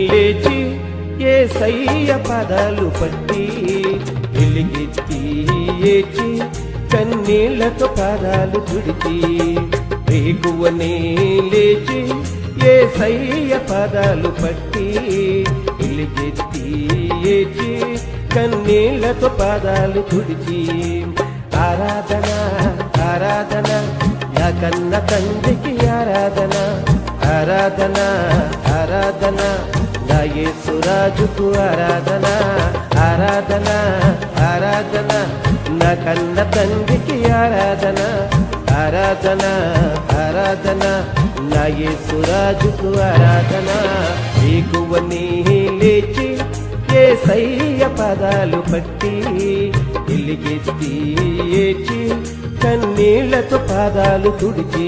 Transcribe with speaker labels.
Speaker 1: లేచి యేసయ్య పాదాలు పట్టి ఎలుగెత్తి ఏచి కన్నీళ్లతో పాదాలు తుడిచి వేకువనే లేచి యేసయ్య పాదాలు పట్టి ఎలుగెత్తి ఏచి కన్నీళ్లతో పాదాలు తుడిచి ఆరాధన ఆరాధన నా కన్న తండ్రికి ఆరాధన ఆరాధన ఆరాధన నా యేసు రాజుకు ఆరాధన ఆరాధన ఆరాధన నా కన్న తండ్రికి ఆరాధన ఆరాధన ఆరాధన నా యేసు రాజుకు ఆరాధన వేకువనే లేచి యేసయ్య పాదాలు పట్టి ఎలుగెత్తి ఏచి కన్నీళ్లతో పాదాలు తుడిచి